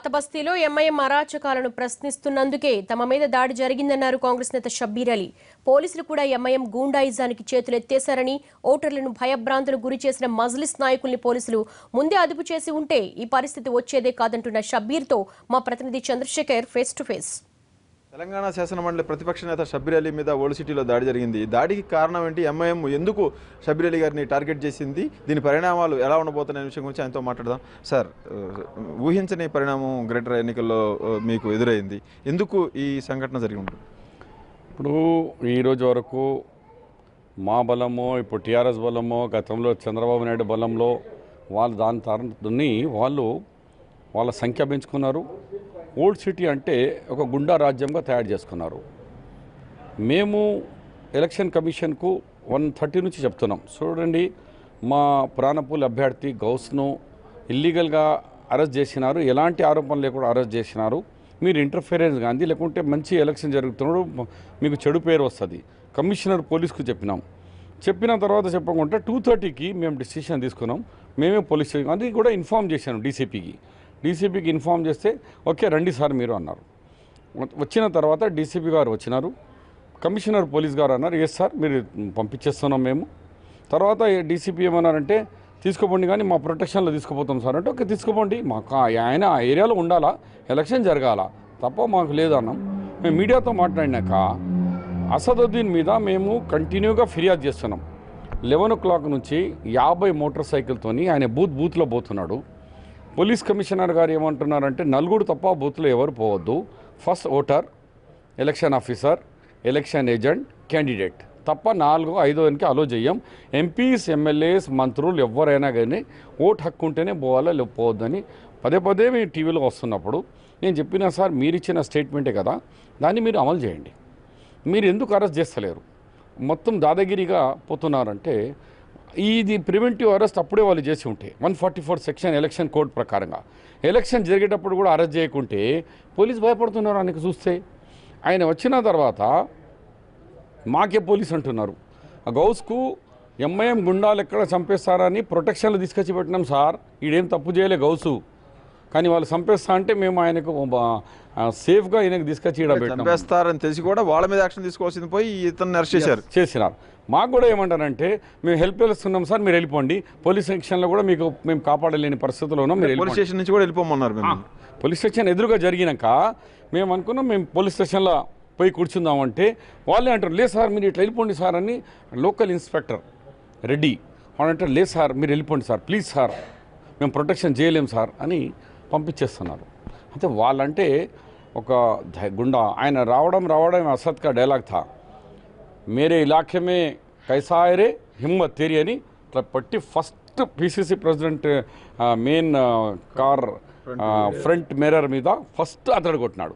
పాతబస్తీలో MIM అరాచకాలను ప్రశ్నిస్తున్నందుకే తమ మీద దాడి జరిగిందన్నారు కాంగ్రెస్ నేత షబ్బీర్ అలీ. పోలీసులు కూడా ఎంఐఎం గూండాయిజానికి చేతులెత్తేశారని, ఓటర్లను భయభ్రాంతులకు గురి చేసిన మజ్లిస్ నాయకుల్ని పోలీసులు ముందే అదుపు చేసి ఉంటే ఈ పరిస్థితి వచ్చేదే కాదంటున్న షబ్బీర్తో మా ప్రతినిధి Chandrasekhar face to face. Telangana శాసనమండలి ప్రతిపక్ష నేత షబ్బీర్ అలీ మీద ఓల్డ్ సిటీలో దాడి జరిగింది. దాడికి కారణం ఏంటి? ఎంఐఎం ఎందుకు షబ్బీర్ అలీ గారిని టార్గెట్ చేసింది? దీని పరిణామాలు ఎలా ఉండబోతున్న విషయం గురించి ఆయనతో మాట్లాడదాం. సార్, ఊహించని పరిణామం గ్రేటర్ ఎన్నికల్లో మీకు ఎదురైంది. ఎందుకు ఈ సంఘటన జరిగి ఉంటుంది? ఇప్పుడు ఈరోజు వరకు మా బలమో, ఇప్పుడు టీఆర్ఎస్ బలమో, గతంలో చంద్రబాబు నాయుడు బలంలో వాళ్ళు దాని వాళ్ళు వాళ్ళ సంఖ్య పెంచుకున్నారు. ఓల్డ్ సిటీ అంటే ఒక గుండా రాజ్యంగా తయారు చేసుకున్నారు. మేము ఎలక్షన్ కమిషన్కు 130 నుంచి చెప్తున్నాం, చూడండి మా ప్రాణపూల్ అభ్యర్థి గౌస్ను ఇల్లీగల్గా అరెస్ట్ చేసినారు, ఎలాంటి ఆరోపణలు లేకుండా అరెస్ట్ చేసినారు. మీరు ఇంటర్ఫిరెన్స్ కానీ లేకుంటే మంచి ఎలక్షన్ జరుగుతున్నాడు, మీకు చెడు పేరు వస్తుంది. కమిషనర్ పోలీస్కు చెప్పిన తర్వాత చెప్పకుండా 2:30కి మేము డిసిషన్ తీసుకున్నాం. మేమే పోలీస్ అది కూడా ఇన్ఫామ్ చేశాను డీసీపీకి ఇన్ఫామ్ చేస్తే ఓకే రండి సార్ మీరు అన్నారు. వచ్చిన తర్వాత డీసీపీ గారు వచ్చినారు, కమిషనర్ పోలీస్ గారు అన్నారు ఎస్ సార్ మీరు పంపించేస్తున్నాం మేము. తర్వాత డీసీపీ ఏమన్నారంటే తీసుకోపోండి కానీ మా ప్రొటెక్షన్లో తీసుకుపోతాం సార్ అంటే ఓకే తీసుకోపోండి, మాకు ఆయన ఆ ఏరియాలో ఉండాలా, ఎలక్షన్ జరగాల తప్ప మాకు లేదన్నాం. మేము మీడియాతో మాట్లాడినాక అసదుద్దీన్ మీద మేము కంటిన్యూగా ఫిర్యాదు చేస్తున్నాం. 11 o'clock నుంచి 50 మోటార్ సైకిల్తోని ఆయన బూత్లో పోతున్నాడు. పోలీస్ కమిషనర్ గారు ఏమంటున్నారంటే నలుగురు తప్ప బూత్లో ఎవరు పోవద్దు, first voter, election officer, election agent, candidate తప్ప 4-5 అలో చేయం. ఎంపీస్, ఎమ్మెల్యేస్, మంత్రులు ఎవరైనా కానీ ఓటు హక్కు ఉంటేనే పోవాలా పోవద్దని పదే మీ టీవీలో వస్తున్నప్పుడు నేను చెప్పినా సార్ మీరు ఇచ్చిన స్టేట్మెంటే కదా, దాన్ని మీరు అమలు చేయండి, మీరు ఎందుకు అరెస్ట్ చేస్తలేరు, మొత్తం దాదాగిరిగా పోతున్నారంటే ఇది ప్రివెంటివ్ అరెస్ట్ అప్పుడే వాళ్ళు చేసి ఉంటే 144 సెక్షన్ ఎలక్షన్ కోడ్ ప్రకారంగా ఎలక్షన్ జరిగేటప్పుడు కూడా అరెస్ట్ చేయకుంటే పోలీసు భయపడుతున్నారు. ఆయనకు చూస్తే ఆయన వచ్చిన తర్వాత మాకే పోలీస్ అంటున్నారు. ఆ గౌస్కు ఎంఐఎం గుండాలు ఎక్కడ చంపేస్తారని ప్రొటెక్షన్లు తీసుకొచ్చి పెట్టినాం సార్, ఈడేం తప్పు చేయలే గౌసు, కానీ వాళ్ళు చంపేస్తా అంటే మేము ఆయనకు సేఫ్గా ఆయనకు తీసుకొచ్చి చంపేస్తారని తెలిసి కూడా వాళ్ళ మీద యాక్షన్ తీసుకోవాల్సింది పోయి ఇతను అరెస్ట్ చేసినారు. మాకు కూడా ఏమంటారంటే మేము హెల్ప్ చేస్తున్నాం సార్ మీరు వెళ్ళిపోండి, పోలీస్ సెక్షన్లో కూడా మీకు మేము కాపాడలేని పరిస్థితుల్లో ఉన్నాం, మీరు పోలీస్ స్టేషన్ నుంచి కూడా వెళ్ళిపోమన్నారు. పోలీస్ స్టేషన్ ఎదురుగా జరిగినాక మేము అనుకున్నాం మేము పోలీస్ స్టేషన్లో పోయి కూర్చుందామంటే వాళ్ళే అంటారు లేదు సార్ మీరు ఇట్లా వెళ్ళిపోండి సార్ అని. లోకల్ ఇన్స్పెక్టర్ రెడ్డి వాళ్ళు అంటారు లేదు సార్ మీరు వెళ్ళిపోండి సార్ ప్లీజ్ సార్ మేము ప్రొటెక్షన్ చేయలేం సార్ అని పంపించేస్తున్నారు. అంటే వాళ్ళంటే ఒక గుండా. ఆయన రావడం असद का డైలాగ్ థా, మేరే ఇలాఖే మే కైసా ఆయరే హిమ్మత్ తేరి అని ఇట్లా పట్టి first PCC president main car front mirror మీద ఫస్ట్ అతడు కొట్టినాడు.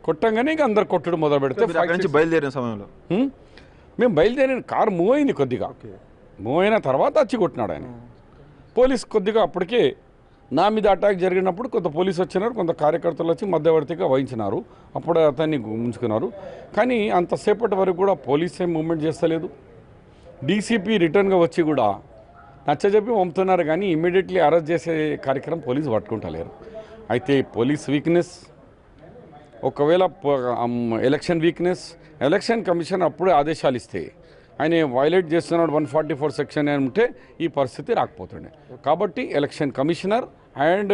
కొట్టంగానే ఇక అందరు కొట్టడం మొదలు పెడితే బయలుదేరిన సమయంలో మేము బయలుదేరిన కారు మూవ్ అయింది, కొద్దిగా మూవ్ అయిన తర్వాత వచ్చి కొట్టినాడు ఆయన. పోలీస్ కొద్దిగా అప్పటికే నా మీద అటాక్ జరిగినప్పుడు కొంత పోలీసు వచ్చినారు, కొంత కార్యకర్తలు వచ్చి మధ్యవర్తిగా వహించినారు, అప్పుడు అతన్ని ఉంచుకున్నారు. కానీ అంతసేపటి వరకు కూడా పోలీస్ ఏం మూవ్మెంట్ చేస్తలేదు. డీసీపీ రిటర్న్గా వచ్చి కూడా నచ్చజెప్పి పంపుతున్నారు కానీ ఇమ్మీడియట్లీ అరెస్ట్ చేసే కార్యక్రమం పోలీసు పట్టుకుంటలేరు. అయితే పోలీస్ వీక్నెస్, ఒకవేళ ఎలక్షన్ వీక్నెస్, ఎలక్షన్ కమిషన్ అప్పుడే ఆదేశాలు ఇస్తే ఆయన వైలేట్ చేస్తున్నాడు 144 సెక్షన్ అంటే ఈ పరిస్థితి రాకపోతుండే. కాబట్టి election commissioner and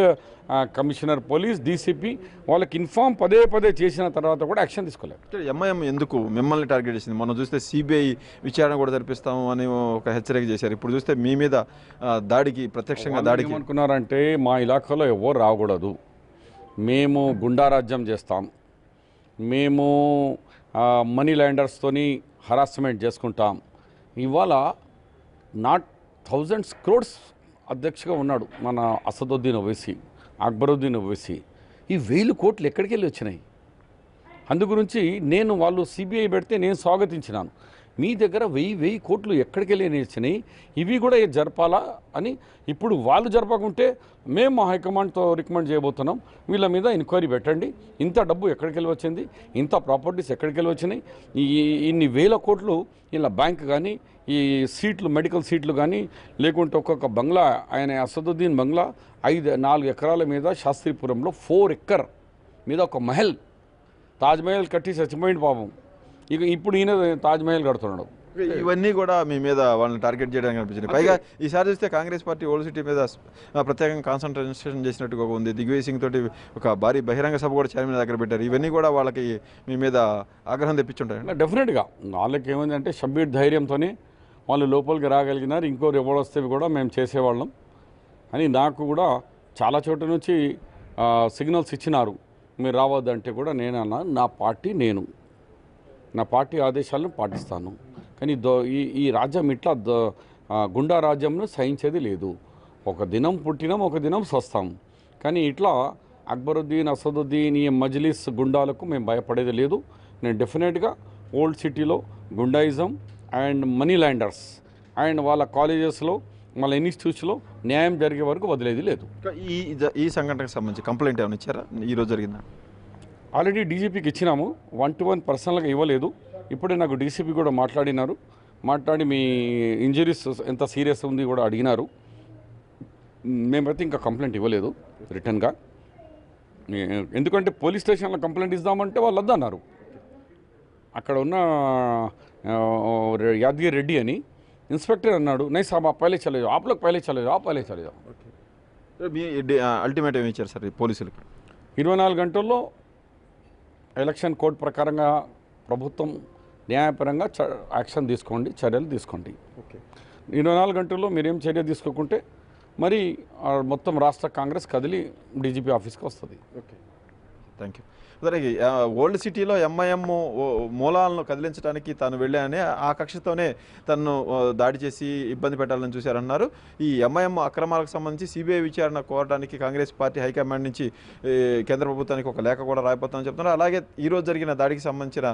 commissioner police, DCP వాళ్ళకి ఇన్ఫామ్ పదే చేసిన తర్వాత కూడా యాక్షన్ తీసుకోలేదు. ఎంఐఎం ఎందుకు మిమ్మల్ని టార్గెట్ చేసింది? మనం చూస్తే సిబిఐ విచారణ కూడా జరిపిస్తాము అని ఒక హెచ్చరిక చేశారు. ఇప్పుడు చూస్తే మీ మీద ప్రత్యక్షంగా దాడికి ఏమనుకున్నారంటే మా ఇలాఖాలో ఎవరు రాకూడదు, మేము గుండారాజ్యం చేస్తాం, మేము మనీ ల్యాండర్స్తోని హరాస్మెంట్ చేసుకుంటాం. ఇవాళ నాట్ 1000 crores అధ్యక్షగా ఉన్నాడు మన అసదుద్దీన్ ఓవైసీ, అక్బరుద్దీన్ ఓవైసీ. ఈ 1000 కోట్లు ఎక్కడికి వెళ్ళి వచ్చినాయి? అందు గురించి వాళ్ళు సిబిఐ పెడితే నేను స్వాగతించినాను. మీ దగ్గర 1000 కోట్లు ఎక్కడికి వెళ్ళి వచ్చినాయి, ఇవి కూడా జరపాలా అని. ఇప్పుడు వాళ్ళు జరపకుంటే మేము మా హైకమాండ్తో రికమెండ్ చేయబోతున్నాం, వీళ్ళ మీద ఎంక్వైరీ పెట్టండి, ఇంత డబ్బు ఎక్కడికి వెళ్ళి వచ్చింది, ఇంత ప్రాపర్టీస్ ఎక్కడికి వెళ్ళి వచ్చినాయి, ఇన్ని 1000 కోట్లు ఇలా బ్యాంక్ కానీ ఈ సీట్లు మెడికల్ సీట్లు కానీ లేకుంటే ఒక్కొక్క బంగ్లా ఆయన అసదుద్దీన్ బంగ్లా 4 ఎకరాల మీద శాస్త్రీపురంలో 4 ఎకర్ మీద ఒక మహల్ తాజ్మహల్ కట్టి చచ్చిపోయింది పాపం. ఇక ఇప్పుడు ఈయన తాజ్మహల్ కడుతున్నాడు. ఇవన్నీ కూడా మీ మీద వాళ్ళని టార్గెట్ చేయడానికి అనిపించింది. పైగా ఈసారి చూస్తే కాంగ్రెస్ పార్టీ ఓల్డ్ సిటీ మీద ప్రత్యేకంగా కాన్సన్ట్రేషన్ చేసినట్టుగా ఉంది. దిగ్విజయ్ సింగ్ తోటి ఒక భారీ బహిరంగ సభ కూడా చైర్మన్ దగ్గర పెట్టారు. ఇవన్నీ కూడా వాళ్ళకి మీ మీద ఆగ్రహం తెప్పించుంటాయి. డెఫినెట్గా వాళ్ళకి ఏమైందంటే షబ్బీర్ ధైర్యంతో వాళ్ళు లోపలికి రాగలిగినారు. ఇంకోరు ఎవరు వస్తే కూడా మేము చేసేవాళ్ళం అని నాకు కూడా చాలా చోట్ల నుంచి సిగ్నల్స్ ఇచ్చినారు. మీరు రావద్దంటే కూడా నేను అన్నా నా పార్టీ ఆదేశాలను పాటిస్తాను. కానీ ఈ రాజ్యం ఇట్లా గుండా రాజ్యంను సహించేది లేదు. ఒక దినం పుట్టినాం, ఒక దినం సస్తాం. కానీ ఇట్లా అక్బరుద్దీన్, అసదుద్దీన్, ఈ మజ్లిస్ గుండాలకు మేము భయపడేది లేదు. నేను డెఫినెట్గా ఓల్డ్ సిటీలో goondaism and money landers and వాళ్ళ కాలేజెస్లో వాళ్ళ ఇన్స్టిట్యూట్స్లో న్యాయం జరిగే వరకు వదిలేది లేదు. ఈ సంఘటనకు సంబంధించి కంప్లైంట్ ఏమైనా ఇచ్చారా? ఈరోజు జరిగిందా? ఆల్రెడీ డీజీపీకి ఇచ్చినాము. 1-to-1 పర్సనల్గా ఇవ్వలేదు. ఇప్పుడే నాకు డీసీపీ కూడా మాట్లాడి మీ ఇంజరీస్ ఎంత సీరియస్ ఉంది కూడా అడిగినారు. మేమైతే ఇంకా కంప్లైంట్ ఇవ్వలేదు రిటర్న్గా. ఎందుకంటే పోలీస్ స్టేషన్లో కంప్లైంట్ ఇద్దామంటే వాళ్ళు వద్దన్నారు. అక్కడ ఉన్న యాదగిరి రెడ్డి అని ఇన్స్పెక్టర్ అన్నాడు, నై సాబ్ आप पहले चले जाओ, आप लोग पहले चले जाओ. మీ అల్టిమేట్ ఏమి ఇచ్చారు సార్ పోలీసులకు? 24 గంటల్లో ఎలక్షన్ కోడ్ ప్రకారంగా ప్రభుత్వం న్యాయపరంగా యాక్షన్ తీసుకోండి, చర్యలు తీసుకోండి. 24 గంటల్లో మీరేం చర్య తీసుకోకుంటే మరి మొత్తం రాష్ట్ర కాంగ్రెస్ కదిలి డీజీపీ ఆఫీస్కి వస్తుంది. Thank you. సరే, ఓల్డ్ సిటీలో ఎంఐఎం మూలాలను కదిలించడానికి తాను వెళ్ళానని ఆ కక్షతోనే తను దాడి చేసి ఇబ్బంది పెట్టాలని చూశారన్నారు. ఈ ఎంఐఎం అక్రమాలకు సంబంధించి సిబిఐ విచారణ కోరడానికి కాంగ్రెస్ పార్టీ హైకమాండ్ నుంచి కేంద్ర ప్రభుత్వానికి ఒక లేఖ కూడా రాయిపోతామని చెప్తున్నారు. అలాగే ఈరోజు జరిగిన దాడికి సంబంధించిన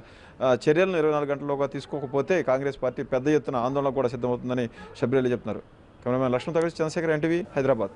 చర్యలను 24 గంటల్లోగా తీసుకోకపోతే కాంగ్రెస్ పార్టీ పెద్ద ఎత్తున ఆందోళన కూడా సిద్ధమవుతుందని షబ్బీర్ అలీ చెప్తున్నారు. కెమెరామెన్ లక్ష్మణ్ తో కలిసి చంద్రశేఖర్, ఎన్టీవీ, హైదరాబాద్.